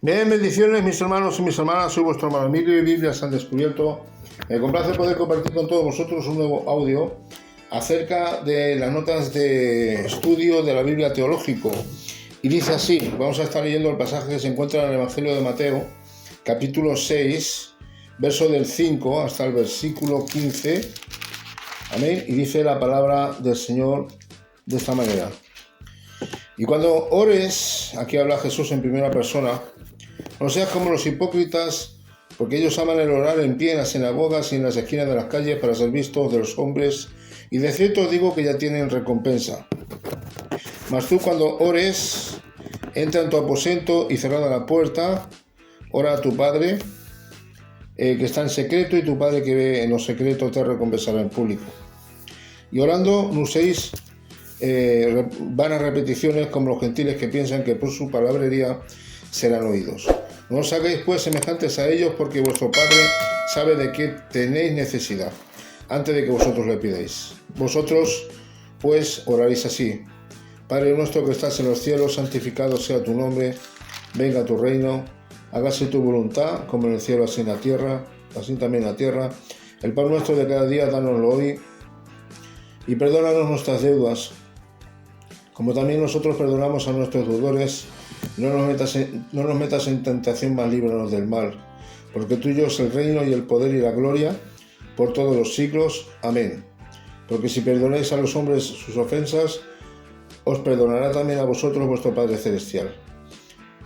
Bien, bendiciones mis hermanos y mis hermanas, soy vuestro hermano Emilio y Biblias han descubierto. Me complace poder compartir con todos vosotros un nuevo audio acerca de las notas de estudio de la Biblia teológico. Y dice así, vamos a estar leyendo el pasaje que se encuentra en el Evangelio de Mateo, capítulo 6, verso del 5 hasta el versículo 15. Amén. Y dice la palabra del Señor de esta manera. Y cuando ores, aquí habla Jesús en primera persona, no seas como los hipócritas, porque ellos aman el orar en pie en las sinagogas y en las esquinas de las calles para ser vistos de los hombres, y de cierto os digo que ya tienen recompensa. Mas tú cuando ores, entra en tu aposento y cerrada la puerta, ora a tu Padre, que está en secreto, y tu Padre que ve en lo secreto te recompensará en público. Y orando no uséis vanas repeticiones como los gentiles que piensan que por su palabrería serán oídos. No os hagáis pues semejantes a ellos, porque vuestro Padre sabe de qué tenéis necesidad antes de que vosotros le pidáis. Vosotros pues oraréis así: Padre nuestro que estás en los cielos, santificado sea tu nombre, venga tu reino, hágase tu voluntad como en el cielo así en la tierra, así también en la tierra. El pan nuestro de cada día dánoslo hoy, y perdónanos nuestras deudas, como también nosotros perdonamos a nuestros deudores. No nos metas en tentación, mas líbranos del mal, porque tuyo es el reino y el poder y la gloria por todos los siglos. Amén. Porque si perdonáis a los hombres sus ofensas, os perdonará también a vosotros vuestro Padre Celestial.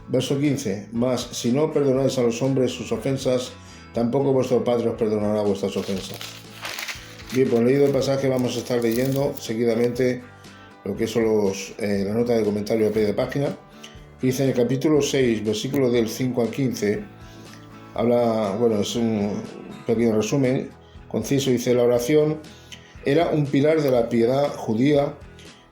Verso 15. Mas si no perdonáis a los hombres sus ofensas, tampoco vuestro Padre os perdonará vuestras ofensas. Bien, pues leído el pasaje, vamos a estar leyendo seguidamente lo que son la nota de comentario a pie de página. Dice en el capítulo 6, versículo del 5 al 15, es un pequeño resumen conciso. Dice: la oración era un pilar de la piedad judía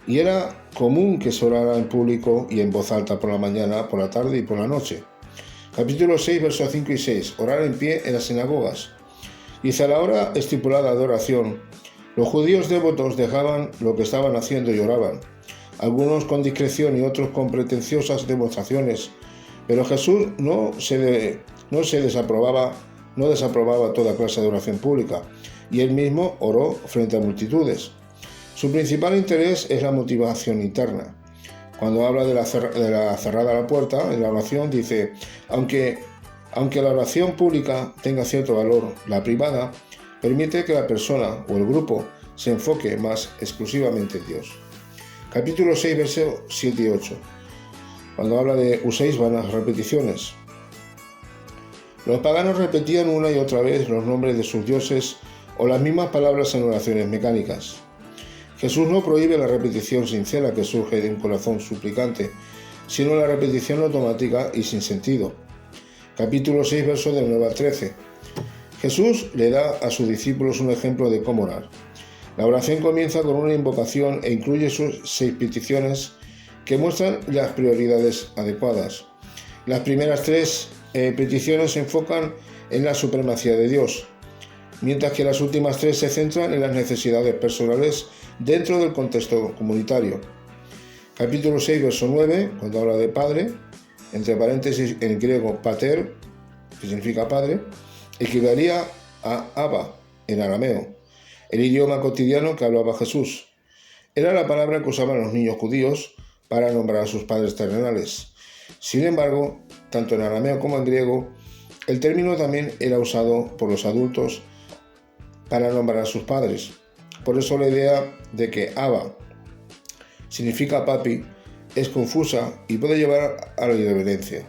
y era común que se orara en público y en voz alta por la mañana, por la tarde y por la noche. Capítulo 6, versos 5 y 6, orar en pie en las sinagogas. Dice: a la hora estipulada de oración, los judíos devotos dejaban lo que estaban haciendo y oraban, algunos con discreción y otros con pretenciosas demostraciones, pero Jesús no desaprobaba toda clase de oración pública, y él mismo oró frente a multitudes. Su principal interés es la motivación interna. Cuando habla de la cerrada la puerta, en la oración dice: aunque la oración pública tenga cierto valor, la privada permite que la persona o el grupo se enfoque más exclusivamente en Dios. Capítulo 6, versos 7 y 8. Cuando habla de uséis vanas repeticiones. Los paganos repetían una y otra vez los nombres de sus dioses o las mismas palabras en oraciones mecánicas. Jesús no prohíbe la repetición sincera que surge de un corazón suplicante, sino la repetición automática y sin sentido. Capítulo 6, versos del 9 al 13. Jesús le da a sus discípulos un ejemplo de cómo orar. La oración comienza con una invocación e incluye sus 6 peticiones que muestran las prioridades adecuadas. Las primeras 3 peticiones se enfocan en la supremacía de Dios, mientras que las últimas 3 se centran en las necesidades personales dentro del contexto comunitario. Capítulo 6, verso 9, cuando habla de Padre, entre paréntesis en griego pater, que significa Padre, equivaldría a Abba en arameo, el idioma cotidiano que hablaba Jesús. Era la palabra que usaban los niños judíos para nombrar a sus padres terrenales. Sin embargo, tanto en arameo como en griego, el término también era usado por los adultos para nombrar a sus padres. Por eso la idea de que Abba significa papi es confusa y puede llevar a la irreverencia.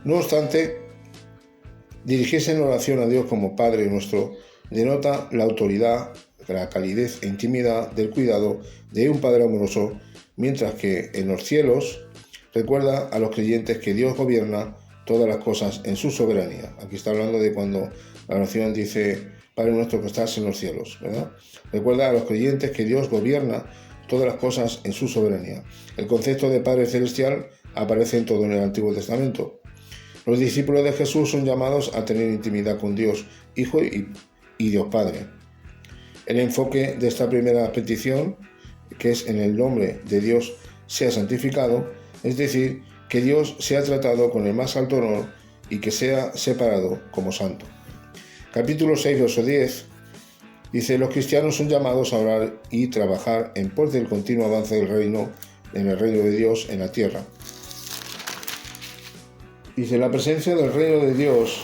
No obstante, dirigirse en oración a Dios como Padre nuestro denota la autoridad, la calidez e intimidad del cuidado de un Padre amoroso, mientras que en los cielos recuerda a los creyentes que Dios gobierna todas las cosas en su soberanía. Aquí está hablando de cuando la oración dice: Padre nuestro que estás en los cielos, ¿verdad? Recuerda a los creyentes que Dios gobierna todas las cosas en su soberanía. El concepto de Padre Celestial aparece en todo en el Antiguo Testamento. Los discípulos de Jesús son llamados a tener intimidad con Dios Hijo y Dios Padre. El enfoque de esta primera petición, que es en el nombre de Dios sea santificado, es decir, que Dios sea tratado con el más alto honor y que sea separado como santo. Capítulo 6, verso 10, dice: los cristianos son llamados a orar y trabajar en pos del continuo avance del reino, en el reino de Dios en la tierra. Dice: la presencia del reino de Dios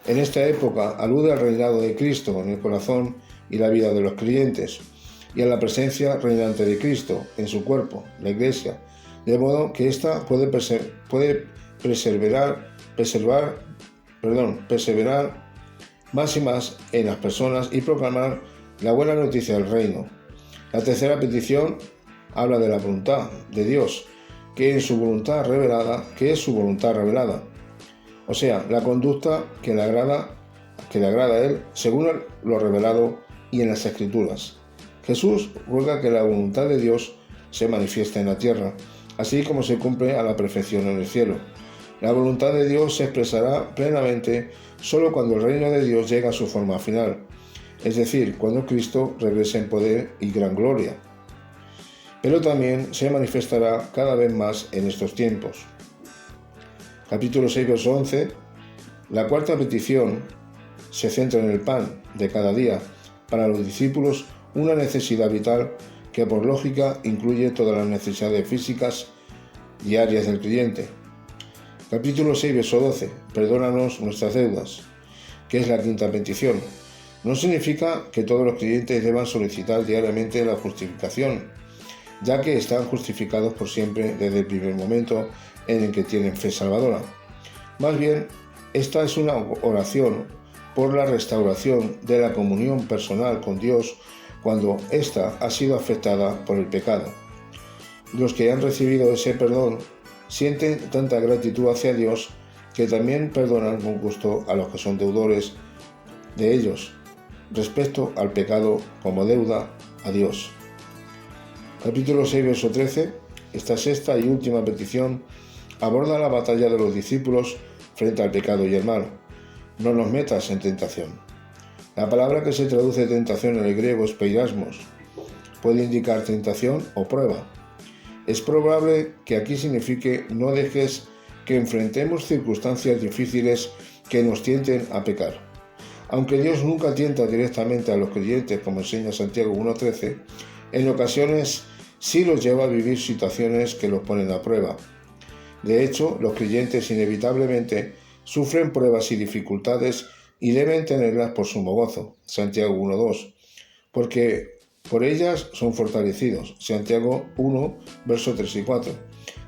en esta época alude al reinado de Cristo en el corazón y la vida de los creyentes, y a la presencia reinante de Cristo en su cuerpo, la Iglesia, de modo que ésta puede perseverar más y más en las personas y proclamar la buena noticia del reino. La tercera petición habla de la voluntad de Dios, que es su voluntad revelada, o sea, la conducta que le agrada a Él según lo revelado y en las Escrituras. Jesús ruega que la voluntad de Dios se manifieste en la tierra, así como se cumple a la perfección en el cielo. La voluntad de Dios se expresará plenamente solo cuando el reino de Dios llega a su forma final, es decir, cuando Cristo regrese en poder y gran gloria. Pero también se manifestará cada vez más en estos tiempos. Capítulo 6, verso 11. La cuarta petición se centra en el pan de cada día, para los discípulos una necesidad vital que por lógica incluye todas las necesidades físicas diarias del creyente. Capítulo 6, verso 12. Perdónanos nuestras deudas, que es la quinta petición. No significa que todos los creyentes deban solicitar diariamente la justificación, ya que están justificados por siempre desde el primer momento en el que tienen fe salvadora. Más bien, esta es una oración por la restauración de la comunión personal con Dios cuando ésta ha sido afectada por el pecado. Los que han recibido ese perdón sienten tanta gratitud hacia Dios que también perdonan con gusto a los que son deudores de ellos respecto al pecado como deuda a Dios. Capítulo 6, verso 13. Esta sexta y última petición aborda la batalla de los discípulos frente al pecado y el mal. No nos metas en tentación. La palabra que se traduce tentación en el griego es peirasmos. Puede indicar tentación o prueba. Es probable que aquí signifique no dejes que enfrentemos circunstancias difíciles que nos tienten a pecar. Aunque Dios nunca tienta directamente a los creyentes, como enseña Santiago 1:13, en ocasiones sí los lleva a vivir situaciones que los ponen a prueba. De hecho, los creyentes inevitablemente sufren pruebas y dificultades y deben tenerlas por sumo gozo, Santiago 1:2, porque por ellas son fortalecidos, Santiago 1, versos 3 y 4.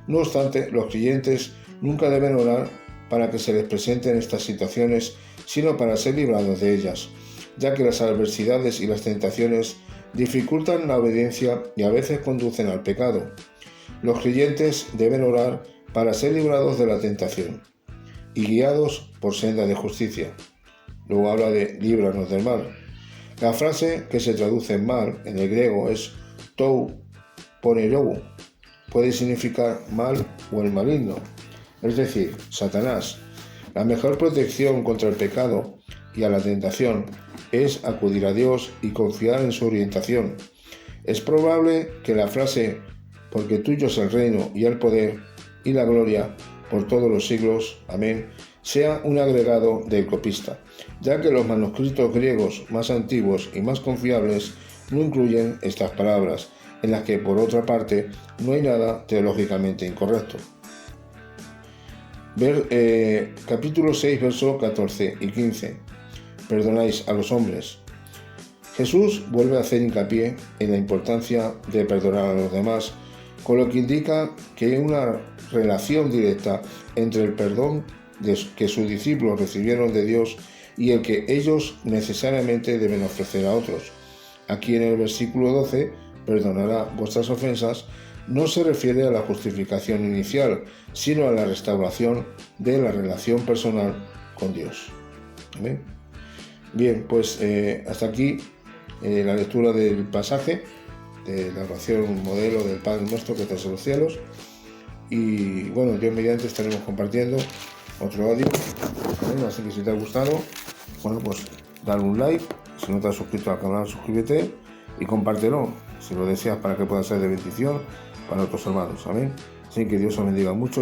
No obstante, los creyentes nunca deben orar para que se les presenten estas situaciones, sino para ser librados de ellas, ya que las adversidades y las tentaciones dificultan la obediencia y a veces conducen al pecado. Los creyentes deben orar para ser librados de la tentación y guiados por senda de justicia. Luego habla de líbranos del mal. La frase que se traduce en mal en el griego es tou ponerou. Puede significar mal o el maligno, es decir, Satanás. La mejor protección contra el pecado y a la tentación es acudir a Dios y confiar en su orientación. Es probable que la frase porque tuyo es el reino y el poder y la gloria por todos los siglos, amén, sea un agregado del copista, ya que los manuscritos griegos más antiguos y más confiables no incluyen estas palabras, en las que por otra parte no hay nada teológicamente incorrecto. Capítulo 6, versos 14 y 15. Perdonáis a los hombres. Jesús vuelve a hacer hincapié en la importancia de perdonar a los demás, con lo que indica que hay una relación directa entre el perdón que sus discípulos recibieron de Dios y el que ellos necesariamente deben ofrecer a otros. Aquí en el versículo 12, perdonará vuestras ofensas, no se refiere a la justificación inicial, sino a la restauración de la relación personal con Dios. ¿Amén? Bien, pues hasta aquí la lectura del pasaje de la oración modelo del Padre Nuestro que estás en los cielos. Y bueno, Dios mediante estaremos compartiendo otro audio. Así que si te ha gustado, bueno, pues dale un like. Si no te has suscrito al canal, suscríbete y compártelo si lo deseas para que pueda ser de bendición para otros hermanos. Amén. Así que Dios os bendiga mucho.